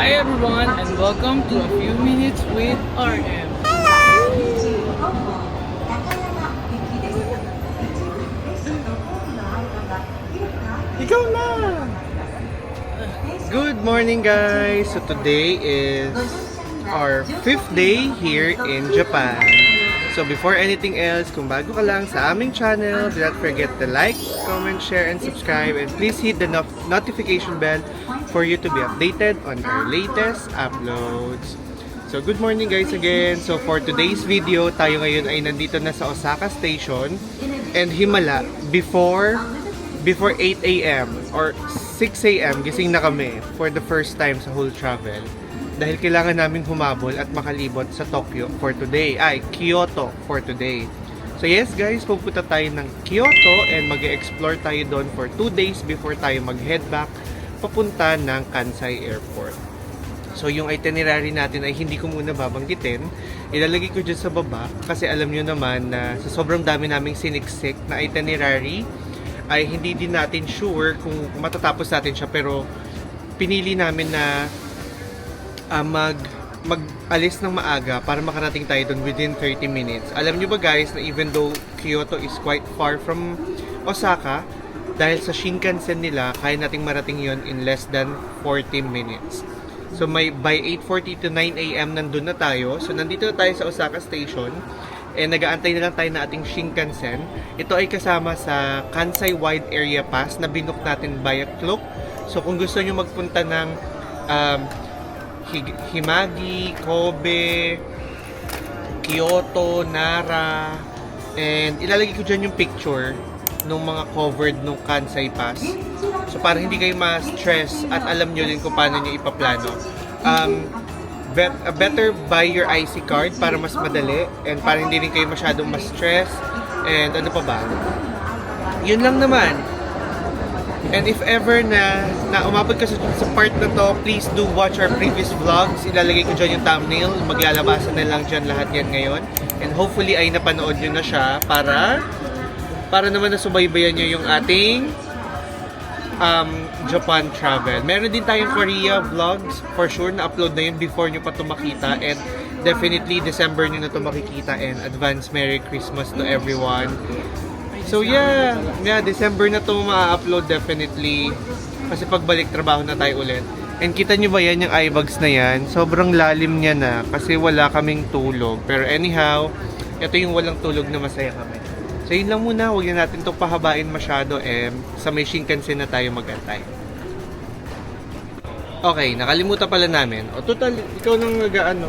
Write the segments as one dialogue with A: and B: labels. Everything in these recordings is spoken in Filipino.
A: Hi everyone and welcome to A Few Minutes with RM.
B: Ikaw na! Good morning guys! So today is our 5th day here in Japan. So before anything else, kung bago ka lang sa aming channel, do not forget to like, comment, share, and subscribe. And please hit the notification bell for you to be updated on our latest uploads. So good morning guys again. So for today's video, tayo ngayon ay nandito na sa Osaka Station and himala before 8 a.m. or 6 a.m. gising na kami for the first time sa whole travel. Dahil kailangan namin humabol at makalibot sa Tokyo for today. Kyoto for today. So yes guys, pupunta tayo ng Kyoto and mag-explore tayo doon for 2 days before tayo mag-head back papunta ng Kansai Airport. So yung itinerary natin ay hindi ko muna babanggitin. Ilalagay ko dyan sa baba kasi alam nyo naman na sa sobrang dami naming siniksik na itinerary ay hindi din natin sure kung matatapos natin siya, pero pinili namin na mag-alis ng maaga para makarating tayo doon within 30 minutes. Alam nyo ba guys na even though Kyoto is quite far from Osaka, dahil sa Shinkansen nila, kaya nating marating yon in less than 40 minutes. So by 8:40 to 9 a.m. nandun na tayo. So nandito na tayo sa Osaka Station. And nag-aantay na lang tayo na ating Shinkansen. Ito ay kasama sa Kansai Wide Area Pass na binook natin via Klook. So kung gusto nyo magpunta ng Himagi, Kobe, Kyoto, Nara, and ilalagay ko dyan yung picture ng mga covered ng Kansai Pass. So para hindi kayo ma-stress at alam nyo din kung paano nyo ipaplano. Better buy your IC card para mas madali and para hindi rin kayo masyadong ma-stress. And ano pa ba? Yun lang naman. And if ever na umabot ka sa part na to, please do watch our previous vlogs. Ilalagay ko dyan yung thumbnail. Maglalabasan na lang dyan lahat yan ngayon. And hopefully ay napanood nyo na siya para naman nasubaybayan nyo yung ating Japan travel. Meron din tayong Korea vlogs for sure na upload na yun before nyo pa ito makita, and definitely December nyo na ito makikita, and advance Merry Christmas to everyone. So yeah, December na ito ma-upload definitely kasi pagbalik trabaho na tayo ulit. And kita nyo ba yan, yung eyebags na yan? Sobrang lalim niya na kasi wala kaming tulog. Pero anyhow, ito yung walang tulog na masaya kami. So yun lang muna, huwag na natin ito pahabain masyado, sa may Shinkansen na tayo mag-antay. Okay, nakalimutan pala namin. O total, ikaw nang nag-ano.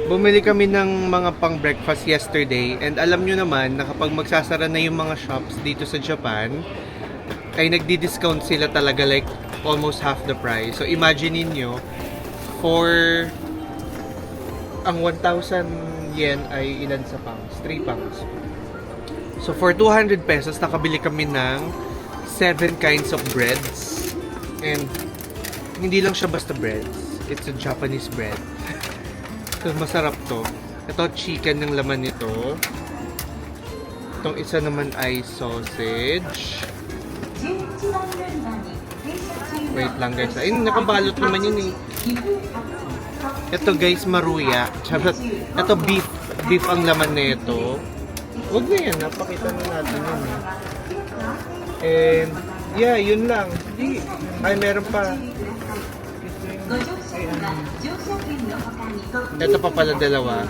B: Bumili kami ng mga pang breakfast yesterday, and alam nyo naman na kapag magsasara na yung mga shops dito sa Japan, ay nagdi-discount sila talaga, like almost half the price. So imagine niyo, for ang 1,000 yen ay ilan sa pounds? 3 pounds. So for 200 pesos, nakabili kami ng 7 kinds of breads. And hindi lang siya basta breads. It's a Japanese bread. So masarap to. Ito chicken ng laman nito. Itong isa naman ay sausage. Wait lang guys. Ay, nakabalot naman yun eh. Ito guys, maruya. Ito beef. Beef ang laman nito. Huwag na yan, napakita na natin yun eh. And, yeah, yun lang. Ay, meron pa. Ito pa pala dalawa.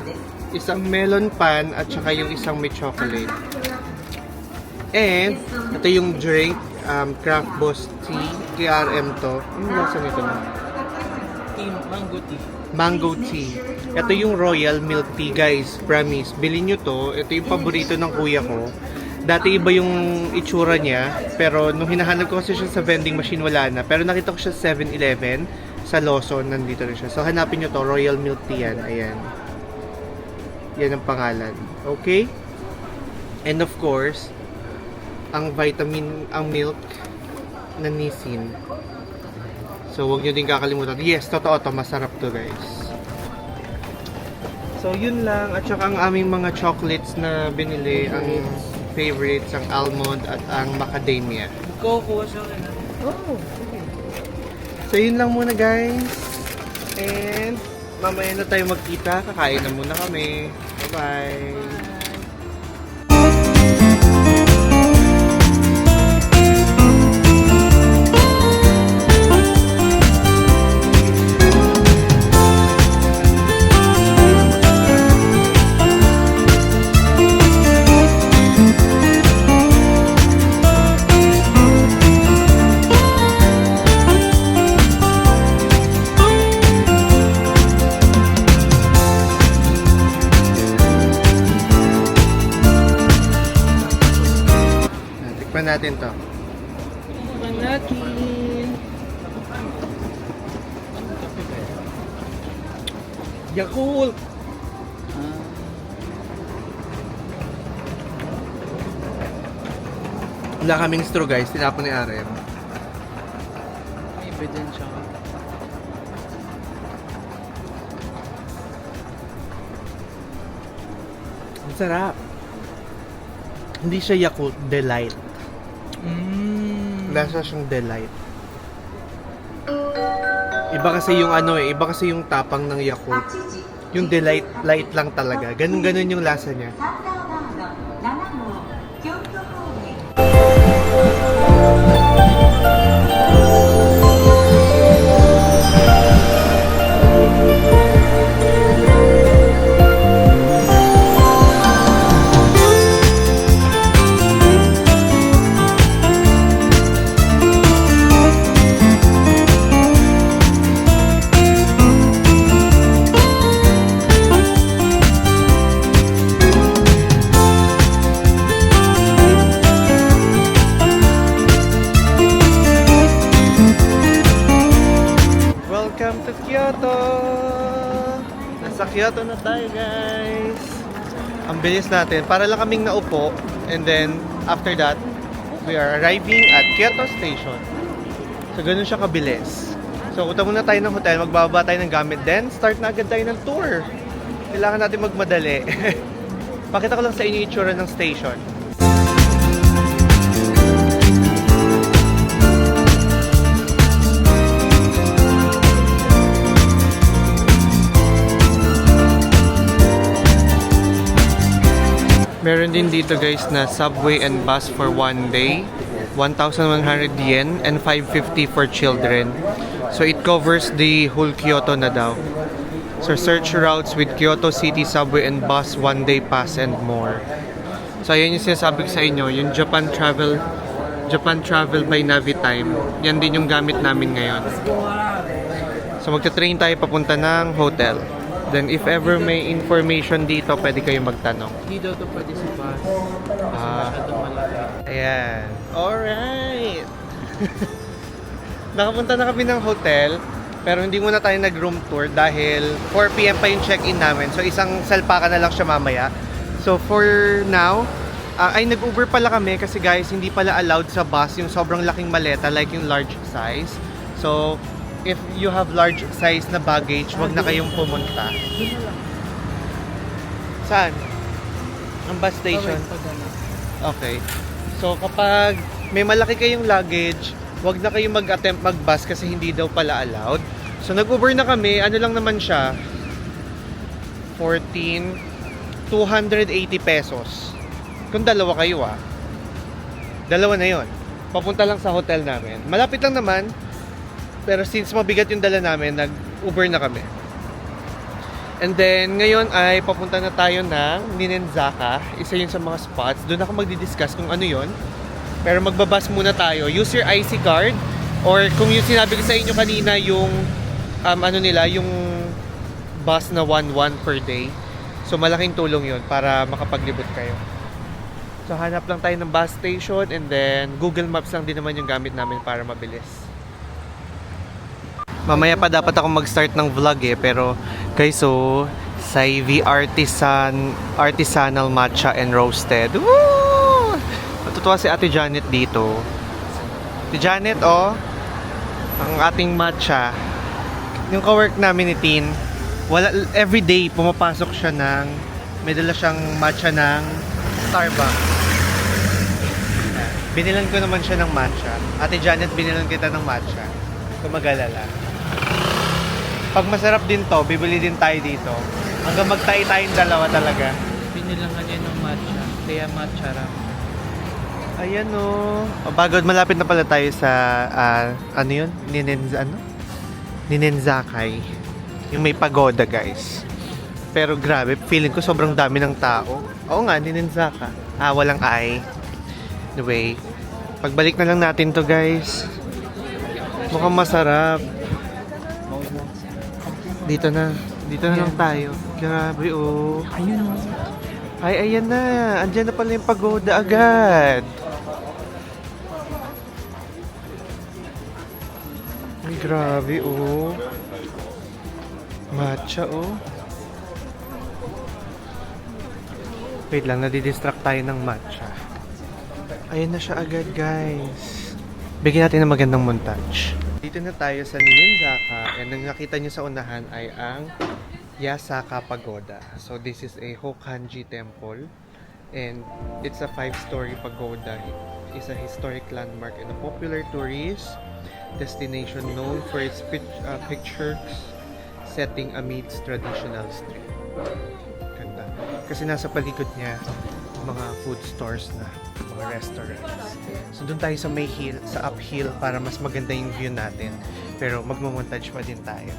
B: Isang melon pan at saka yung isang may chocolate. And, ito yung drink, Craft Boss Tea, KRM to. Ano nasa nito na?
A: Mango tea.
B: Mango tea. Ito yung Royal Milk Tea guys. Promise. Bilhin nyo to. Ito yung paborito ng kuya ko. Dati iba yung itsura niya. Pero nung hinahanap ko kasi siya sa vending machine, wala na. Pero nakita ko siya sa 7-Eleven. Sa Lawson, nandito rin siya. So hanapin nyo to. Royal Milk Tea yan. Ayan. Yan ang pangalan. Okay? And of course, ang vitamin, ang milk na Nissin. So, huwag nyo din kakalimutan. Yes, totoo to. Masarap to, guys. So, yun lang. At saka ang aming mga chocolates na binili, ang favorites, ang almond at ang macadamia.
A: Kukuha sa akin.
B: Oh, okay. So, yun lang muna, guys. And mamaya na tayo magkita. Kakain na muna kami. Bye-bye. Tikman natin to.
A: Tikman natin.
B: Yakult! Wala kaming straw guys, tinapon ni RM.
A: May ebidensya ka.
B: Ang sarap. Hindi siya Yakult, Delight. Lasa siyang Delight. Iba kasi yung iba kasi yung tapang ng Yakult. Yung Delight, light lang talaga. Ganun-ganun yung lasa niya. Welcome to Kyoto! Nasa Kyoto na tayo guys! Ang bilis natin. Para lang kaming naupo. And then, after that, we are arriving at Kyoto Station. So, ganun siya kabilis. So, punta muna tayo ng hotel. Magbababa tayo ng gamit. Then, start na agad tayo ng tour. Kailangan natin magmadali. Pakita ko lang sa inyo yung itsura ng station. Meron din dito guys na subway and bus for one day. 1,100 yen and 550 for children. So it covers the whole Kyoto na daw. So search routes with Kyoto City subway and bus one day pass and more. So ayan yung sinasabi ko sa inyo, yung Japan Travel by Navitime. Yan din yung gamit namin ngayon. So magta-train tayo papunta ng hotel. Then if ever may information dito, pwede kayo magtanong.
A: Hindi daw ito pwede sa bus. Masyadong malaki.
B: Ayan. Alright. Nakapunta na kami ng hotel, pero hindi muna tayo nag-room tour dahil 4 PM pa yung check-in namin. So isang salpakan na lang siya mamaya. So for now, ay nag-Uber pala kami kasi guys, hindi pala allowed sa bus yung sobrang laking maleta like yung large size. So if you have large size na baggage, wag na kayong pumunta. Saan? Ang bus station? Okay. So kapag may malaki kayong luggage, wag na kayong mag-attempt mag-bus kasi hindi daw pala allowed. So nag-Uber na kami, ano lang naman siya, 280 pesos. Kung dalawa kayo dalawa na yon. Papunta lang sa hotel namin. Malapit lang naman, pero since mabigat yung dala namin, nag-Uber na kami. And then, ngayon ay papunta na tayo ng Ninenzaka. Isa yun sa mga spots. Doon ako magdi-discuss kung ano yun. Pero magbabas muna tayo. Use your IC card. Or kung yung sinabi ko sa inyo kanina, yung yung bus na 1-1 per day. So, malaking tulong yun para makapaglibot kayo. So, hanap lang tayo ng bus station. And then, Google Maps lang din naman yung gamit namin para mabilis. Mamaya pa dapat ako mag-start ng vlog pero guys, so Saivi Artisanal Matcha and Roasted. Woo! Natutuwa si Ate Janet dito. Ate Janet, ang ating matcha. Yung ka-work namin ni Tin, everyday pumapasok siya may dala siyang matcha ng Starbucks. Binilan ko naman siya ng matcha. Ate Janet, binilan kita ng matcha. Kung mag-alala. Pag masarap din to, bibili din tayo dito. Hanggang magtayo tayong dalawa talaga.
A: Pinilangan niya ng matcha. Kaya matcha ram.
B: Ayan o. Bago malapit na pala tayo sa, ano yun? Ninenzakay. Yung may pagoda, guys. Pero grabe, feeling ko sobrang dami ng tao. Oo nga, Ninenzaka. Walang I. Anyway, pagbalik na lang natin to, guys. Mukhang masarap. Dito na lang tayo. Grabe, oh.
A: Ayun o.
B: Ay, ayan na. Andiyan na pala yung pagoda agad. Ay, grabe, oh. Matcha, oh. Wait lang, nadidistract tayo ng matcha. Ayan na siya agad, guys. Bigyan natin ng magandang montage. Dito na tayo sa Ninenzaka. And ang nakita nyo sa unahan ay ang Yasaka Pagoda. So this is a Hokkanji temple. And it's a 5-story pagoda. It's a historic landmark and a popular tourist destination known for its pictures setting amidst traditional street. Ganda. Kasi nasa paligid niya mga food stores na, mga restaurants. So doon tayo sa may hill, sa uphill para mas maganda yung view natin. Pero magmamontage pa din tayo.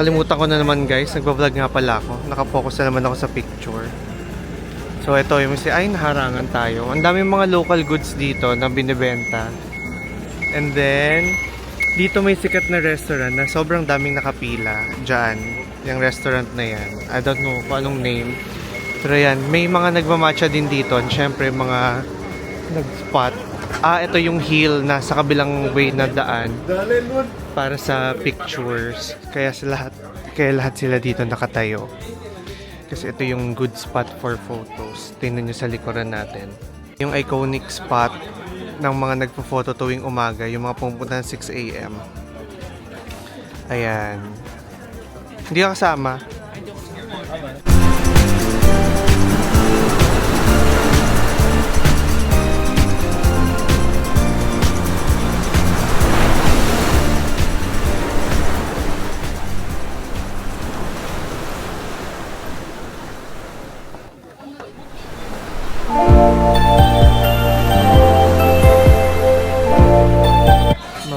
B: Nakalimutan ko na naman, guys, nagpa-vlog nga pala ako. Nakafocus na naman ako sa picture. So ito yung ay naharangan tayo. Ang daming mga local goods dito na binibenta. And then dito may sikat na restaurant na sobrang daming nakapila dyan. Yung restaurant na yan. I don't know kung anong name. Pero yan, may mga nagmamatcha din dito. And syempre mga nag-spot. Ito yung hill na sa kabilang way na daan. Para sa pictures. Kaya lahat sila dito nakatayo. Kasi ito yung good spot for photos. Tingnan nyo sa likuran natin. Yung iconic spot ng mga nagpo-photo tuwing umaga. Yung mga pumunta ng 6 AM. Ayan. Hindi ka kasama.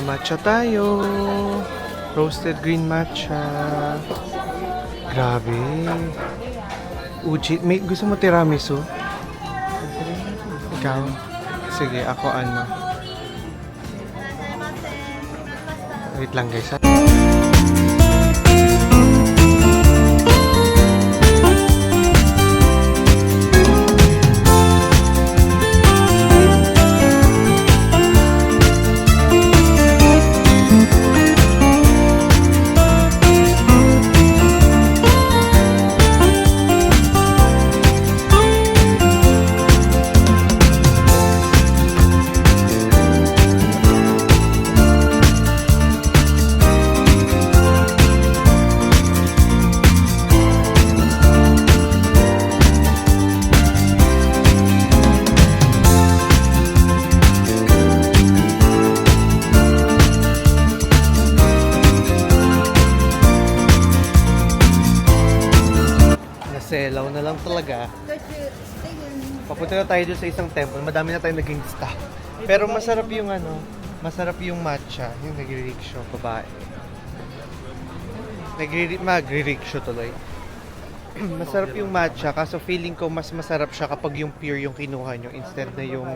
B: Matcha tayo. Roasted green matcha. Grabe. Uji. May gusto mo tiramisu? Ikaw? Sige, ako ano. Wait lang, guys. Selaw na lang talaga. Papunta na tayo doon sa isang temple. Madami na tayong naging staff. Pero masarap yung masarap yung matcha. Yung nagre-rickshaw, babae. Magre-rickshaw tuloy. Masarap yung matcha, kaso feeling ko mas masarap siya kapag yung pure yung kinuha nyo instead na yung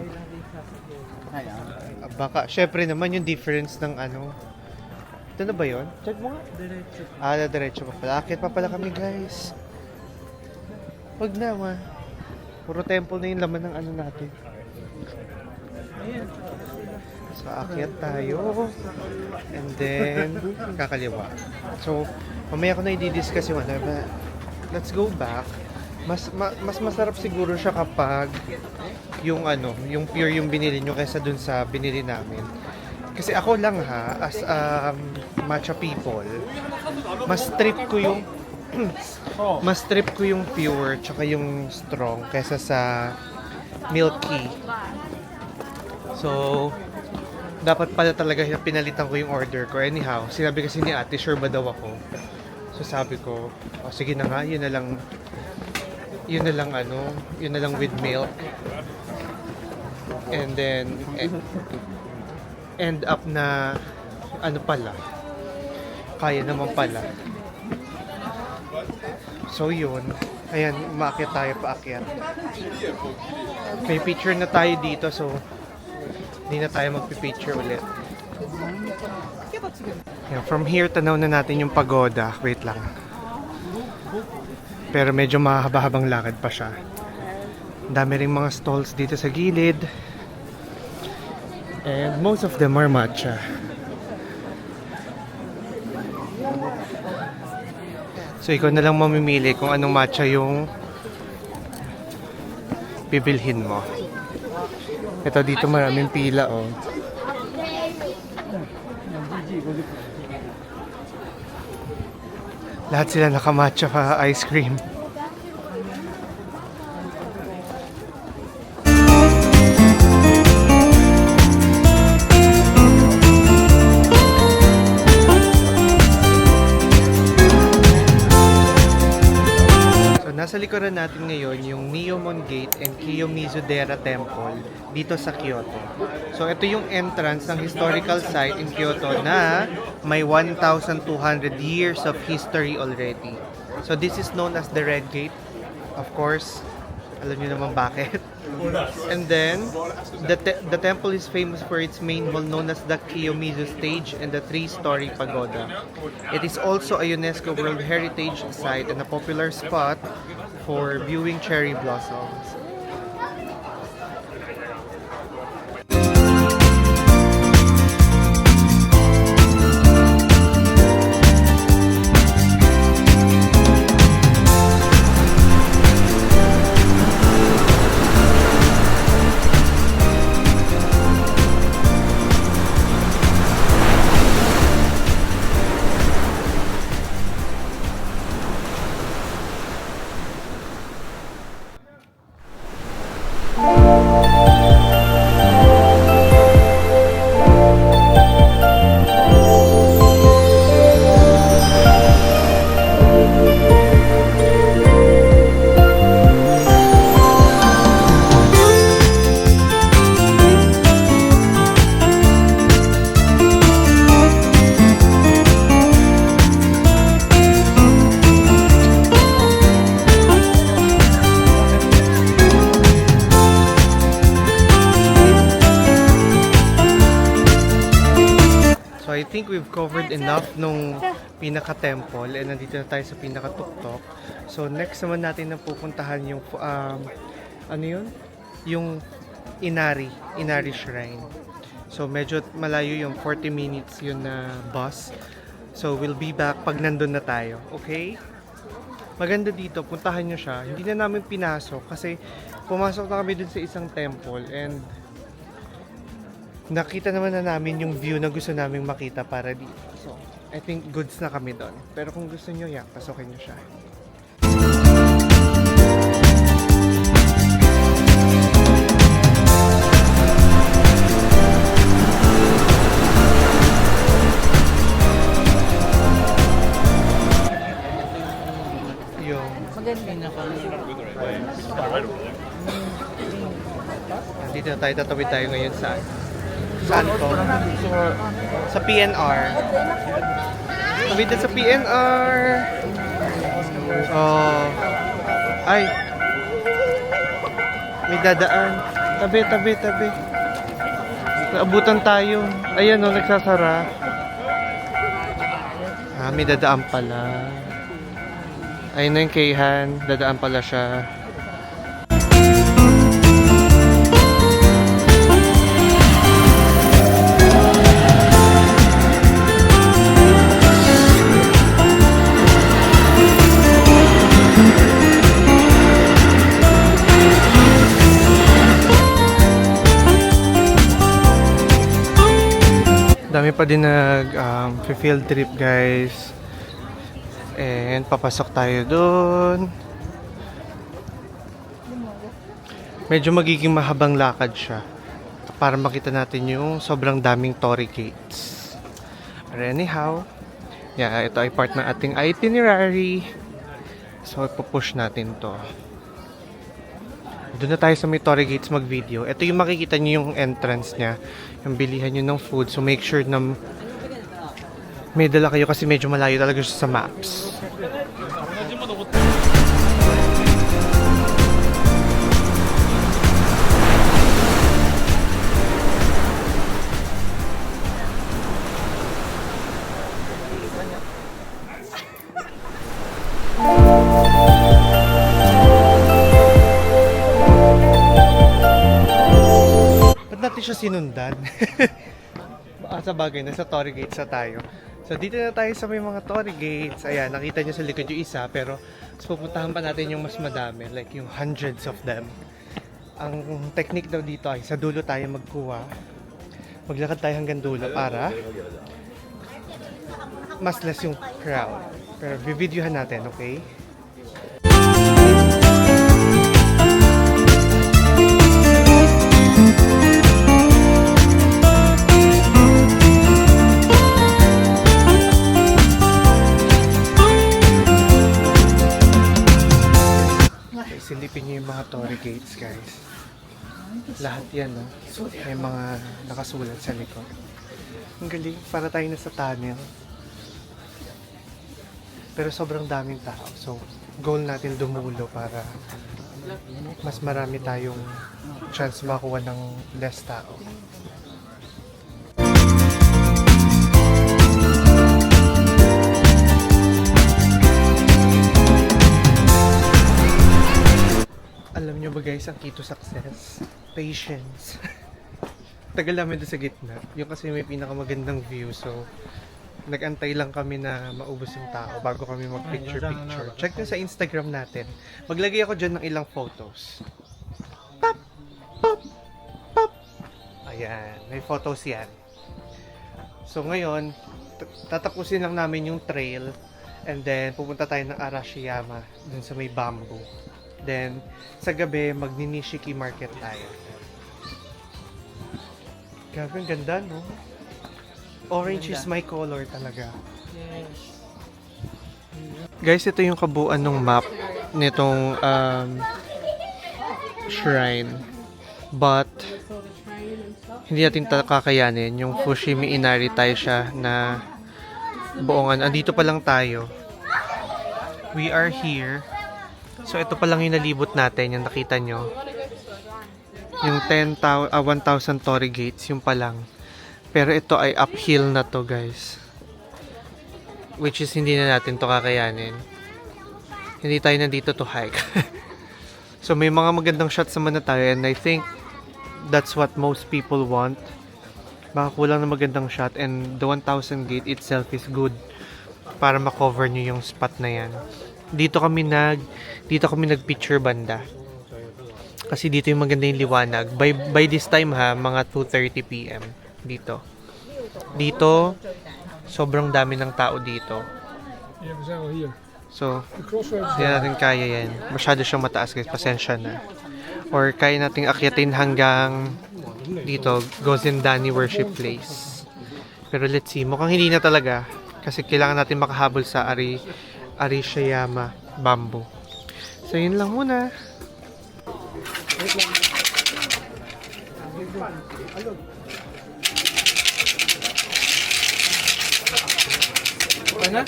B: baka, syempre naman yung difference ng ito na ba yun? Check mo nga. Diretso. Diretso pa pala. Akit pa pala kami, guys. Wag na, puro temple na yung laman ng natin. So, akyat tayo. And then, kakaliwa. So, mamaya ko na i-discuss yung let's go back. Mas masarap siguro siya kapag yung yung pure yung binili nyo kaysa dun sa binili namin. Kasi ako lang as matcha people, mas trip ko yung pure tsaka yung strong kaysa sa milky. So, dapat pala talaga pinalitan ko yung order ko. Anyhow, sinabi kasi ni ate, sure ba daw ako? So sabi ko, sige na nga, yun na lang with milk. And then, end up na, pala, kaya naman pala. So yun, ayan, umaakyat tayo, paakyat. May picture na tayo dito, so, hindi na tayo magpipicture ulit. Yeah, from here, tanaw na natin yung pagoda. Wait lang. Pero medyo mahaba-habang lakad pa siya. Dami ring mga stalls dito sa gilid. And most of them are matcha. So ikaw na lang mamimili kung anong matcha yung bibilhin mo. Ito dito maraming pila, oh. Lahat sila nakamatcha ka ice cream. Nasa likuran natin ngayon yung Neomon Gate and Kiyomizu-dera Temple dito sa Kyoto. So ito yung entrance ng historical site in Kyoto na may 1,200 years of history already. So this is known as the Red Gate. Of course, alam niyo naman bakit. And then, the temple is famous for its main hall known as the Kiyomizu Stage and the 3-story pagoda. It is also a UNESCO World Heritage Site and a popular spot for viewing cherry blossoms. I think we've covered enough nung pinaka-temple and nandito na tayo sa pinaka-tuktok. So next naman natin na pupuntahan yung ano yun? Yung Inari Shrine. So medyo malayo yung 40 minutes yun na bus. So we'll be back pag nandun na tayo. Okay? Maganda dito, puntahan nyo siya. Hindi na namin pinasok kasi pumasok na kami dun sa isang temple and nakita naman na namin yung view na gusto naming makita para dito. So, I think goods na kami doon. Pero kung gusto nyo, pasokin nyo siya. yung... Dito na tayo, tatawid tayo ngayon sa... Saan to? Sa PNR. Tawid na sa PNR! Oh. Ay! May dadaan. Tabi. Naabutan tayo. Ayan o, nagsasara. Ah, may dadaan pala. Ayun na yung Kayhan. Dadaan pala siya. Dami pa din field trip guys. And papasok tayo doon. Medyo magiging mahabang lakad siya para makita natin yung sobrang daming Torii Gates. But anyhow, yeah, ito ay part ng ating itinerary. So ipupush natin to. Doon na tayo sa may Torii Gates mag-video. Ito yung makikita nyo yung entrance niya. Yung bilihan nyo ng food. So make sure na may dala kayo kasi medyo malayo talaga siya sa maps. Natin siya sinundan. Sa bagay, nasa Torii Gates na tayo. So dito na tayo sa may mga Torii Gates. Ayan, nakita nyo sa likod yung isa, pero pupuntahan pa natin yung mas madami, like yung hundreds of them. Ang technique daw dito ay sa dulo tayo magkuha. Maglakad tayo hanggang dulo para mas less yung crowd. Pero bibidyohan natin, okay? Silipin niyo yung mga Torii Gates, guys. Lahat yan, no? May mga nakasulat sa likod. Ang galing, para tayo nasa tunnel. Pero sobrang daming tao. So, goal natin dumulo para mas marami tayong chance makuha ng less tao. Alam nyo ba guys, ang key to success? Patience. Tagal namin doon sa gitna. Yung kasi may pinakamagandang view. So, nag-antay lang kami na maubos yung tao bago kami mag-picture-picture. Check nyo sa Instagram natin. Maglagay ako dyan ng ilang photos. Pop! Pop! Pop! Ayan. May photos yan. So, ngayon, tatapusin lang namin yung trail. And then, pupunta tayo ng Arashiyama. Dun sa may bamboo. Then, sa gabi, magninishiki market tayo. Grabe, ang ganda, no? Orange is my color talaga. Guys, ito yung kabuuan ng map nitong shrine. But, hindi natin kakayanin. Yung Fushimi Inari tayo siya na buong andito pa lang tayo. We are here. So, ito pa lang yung nalibot natin, yung nakita nyo. Yung 1,000 Torii Gates, yung pa lang. Pero ito ay uphill na to, guys. Which is, hindi na natin to kakayanin. Hindi tayo nandito to hike. So, may mga magandang shots naman na tayo, and I think that's what most people want. Makakulang na magandang shot, and the 1,000 gate itself is good para makover nyo yung spot na yan. Dito kami nag-picture banda. Kasi dito yung maganda yung liwanag. By this time ha, mga 2:30 PM dito. Dito sobrang dami ng tao dito. So, hindi natin kaya yan. Masyado siyang mataas guys, pasensya na. Or kaya nating akyatin hanggang dito, Gozendani Worship Place. Pero let's see, mukhang hindi na talaga. Kasi kailangan natin makahabol sa Arashiyama. bamboo. So, yun lang muna. Ano?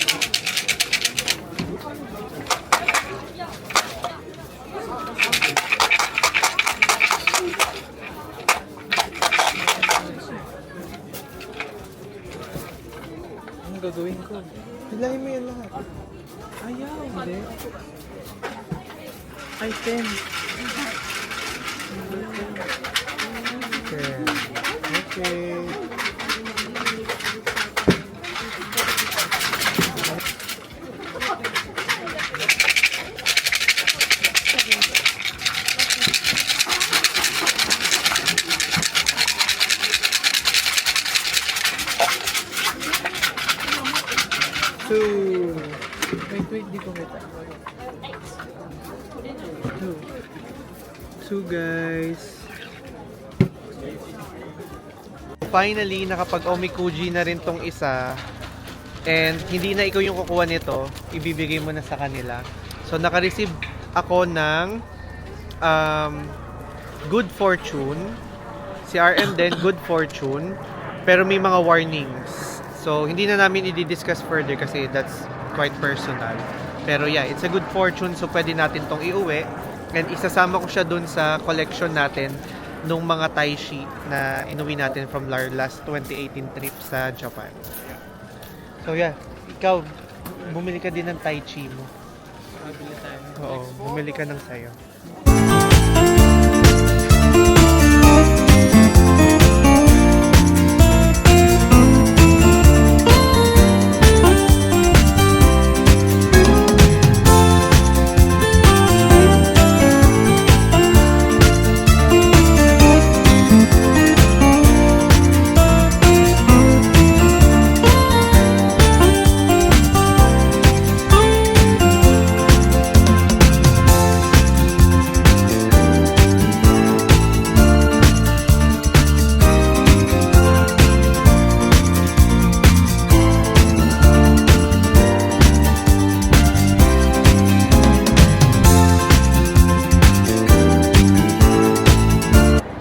B: Anong gagawin ko? Hilahin mo yan lahat. Ayaw, hindi. Ay, 10. Okay. Okay. Two. Wait, di ko kita. Two, guys. Finally, nakapag-omikuji na rin tong isa. And hindi na ikaw yung kukuha nito, ibibigay mo na sa kanila. So, naka-receive ako ng Good Fortune. Si RM din, Good Fortune. Pero may mga warnings. So, hindi na namin i-discuss further kasi that's quite personal. Pero yeah, it's a Good Fortune. So, pwede natin tong iuwi. And isasama ko siya dun sa collection natin nung mga Tai Chi na inuwi natin from our last 2018 trip sa Japan. So yeah, ikaw, bumili ka din ng Tai Chi mo. Oo, bumili ka ng sayo.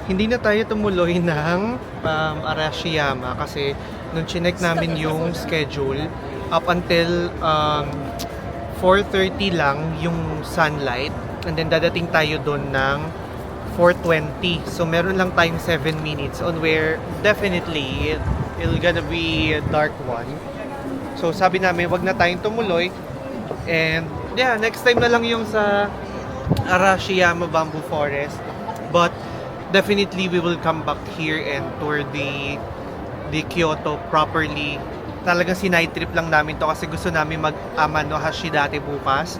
B: Hindi na tayo tumuloy ng Arashiyama kasi nung chinek namin yung schedule up until 4:30 lang yung sunlight and then dadating tayo doon ng 4:20. So meron lang tayong 7 minutes on where definitely it'll gonna be a dark one. So sabi namin wag na tayong tumuloy and yeah, next time na lang yung sa Arashiyama Bamboo Forest. But definitely we will come back here and tour the Kyoto properly. Talagang sinight trip lang namin to kasi gusto namin mag Amano Hashidate bukas.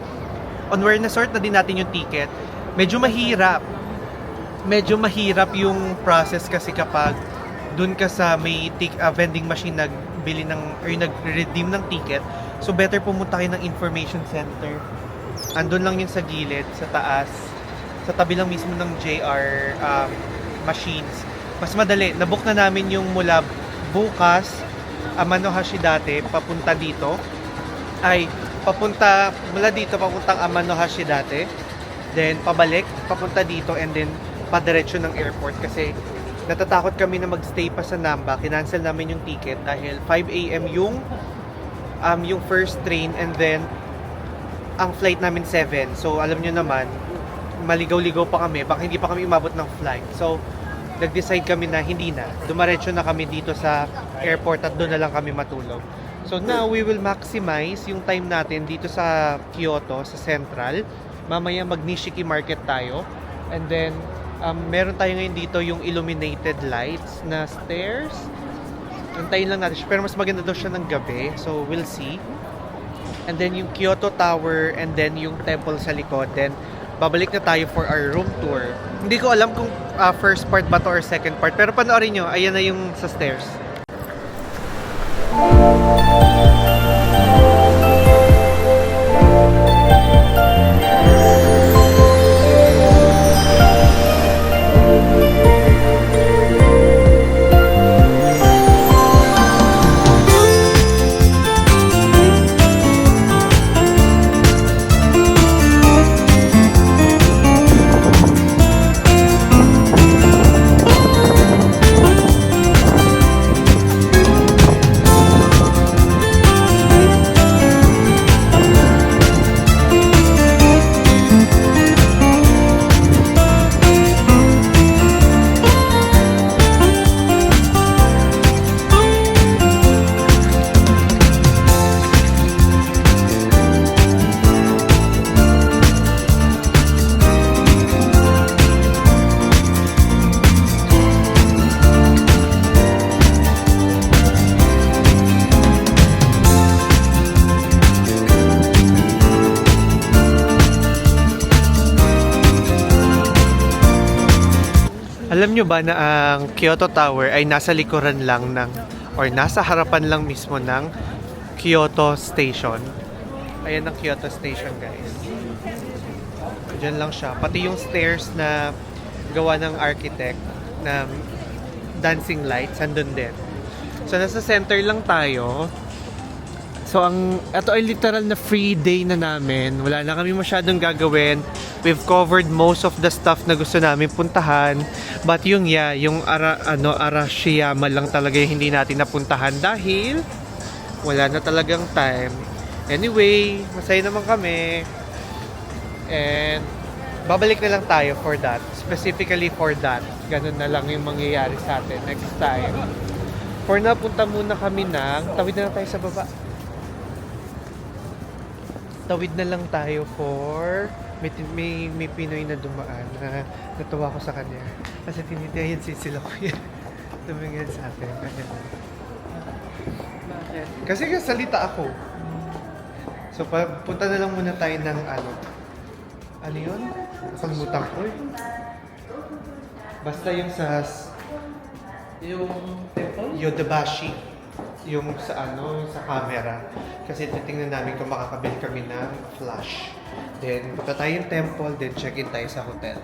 B: On where na-sort na din natin yung ticket. Medyo mahirap yung process kasi kapag dun ka sa may vending machine nagbili ng or nag-redeem ng ticket. So better pumunta kayo ng information center. Andun lang yun sa gilid, sa taas. Sa tabi lang mismo ng JR machines. Mas madali. Nabook na namin yung mula bukas, Amano Hashidate, papunta dito. Mula dito, papuntang Amano Hashidate. Then, pabalik, papunta dito, and then, padiretso ng airport. Kasi, natatakot kami na magstay pa sa Namba. Kinancel namin yung ticket dahil 5 AM yung first train, and then, ang flight namin 7. So, alam nyo naman, maligaw-ligaw pa kami, baka hindi pa kami umabot ng flight. So, nag-decide kami na hindi na. Dumaretso na kami dito sa airport at doon na lang kami matulog. So, now we will maximize yung time natin dito sa Kyoto, sa Central. Mamaya mag-Nishiki Market tayo. And then, meron tayo ngayon dito yung illuminated lights na stairs. Antayin lang natin. Pero mas maganda daw siya ng gabi. So, we'll see. And then, yung Kyoto Tower and then yung temple sa likod. Then, babalik na tayo for our room tour. Hindi ko alam kung first part ba to or second part. Pero panoorin nyo, ayan na yung sa stairs. Alam nyo ba na ang Kyoto Tower ay nasa likuran lang ng, or nasa harapan lang mismo ng Kyoto Station. Ayan ang Kyoto Station, guys. Diyan lang siya. Pati yung stairs na gawa ng architect na dancing lights, andun din. So, nasa center lang tayo. So, ito ay literal na free day na namin. Wala na kami masyadong gagawin. We've covered most of the stuff na gusto namin puntahan. But yung Arashiyama lang talaga yung hindi natin napuntahan dahil wala na talagang time. Anyway, masaya naman kami. And babalik na lang tayo for that. Specifically for that. Ganun na lang yung mangyayari sa atin next time. For now, punta muna kami tawid na lang tayo sa baba. Tawid na lang tayo for may Pinoy na dumaan na natuwa ko sa kanya kasi tinitiyan sila ko yan tumingin sa atin. Kasi salita ako, so punta na lang muna tayo ng ano yun? Nakalimutan ko eh. Basta yung
A: temple?
B: Yodobashi, yung sa camera. Kasi titingnan namin kung makakabili kami ng flash. Then, punta tayo yung temple, then check-in tayo sa hotel.